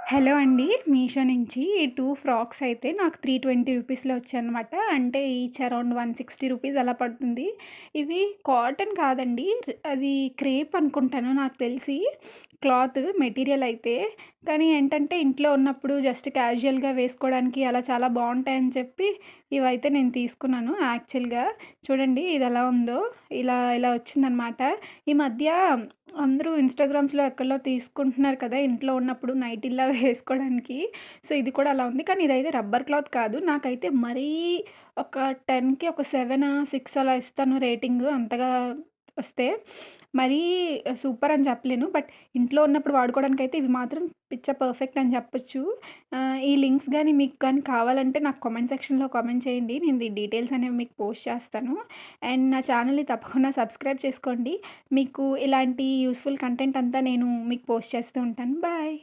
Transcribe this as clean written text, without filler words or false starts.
Hello అండి. మీషో నుంచి ఈ 2 ఫ్రాక్స్ అయితే నాకు 320 రూపీస్‌లో వచ్చాయన్నమాట. అంటే ఈచ్ అరౌండ్ 160 రూపీస్ అలా పడుతుంది. ఇవి కాటన్ కాదండి. అది క్రేప్ అనుకుంటాను నాకు తెలిసి. క్లాత్ మెటీరియల్ అయితే. కానీ ఏంటంటే ఇంట్లో ఉన్నప్పుడు జస్ట్ క్యాజువల్‌గా వేసుకోవడానికి అలా చాలా బావుంటాయని చెప్పి ఇవైతే నేను తీసుకున్నాను యాక్చువల్‌గా. చూడండి ఇది ఎలా ఉందో. ఇలా ఇలా వచ్చిందనమాట. ఈ మధ్య అందరూ ఇన్‌స్టాగ్రామ్స్‌లో ఎక్కడో తీసుకుంటున్నారు కదా! ఇంట్లో ఉన్నప్పుడు నైటీల్లా వేసుకోవడానికి. సో, ఇది కూడా అలా ఉంది. కానీ ఇదైతే రబ్బర్ క్లాత్ కాదు. నాకైతే మరీ ఒక 10కి ఒక 7, 6 అలా ఇస్తాను రేటింగు అంతగా వస్తే. మరీ సూపర్ అని చెప్పలేను. బట్ ఇంట్లో ఉన్నప్పుడు వాడుకోవడానికైతే ఇవి మాత్రం పిచ్చ పర్ఫెక్ట్ అని చెప్పొచ్చు. ఈ లింక్స్ గాని మీకు గాని కావాలంటే నాకు కామెంట్ సెక్షన్‌లో కామెంట్ చేయండి. నేను డీటెయిల్స్ అనేవి మీకు పోస్ట్ చేస్తాను. అండ్ నా ఛానల్‌ని తప్పకుండా సబ్స్క్రైబ్ చేసుకోండి. మీకు ఇలాంటి యూజ్‌ఫుల్ కంటెంట్ అంతా నేను మీకు పోస్ట్ చేస్తూ ఉంటాను. బాయ్.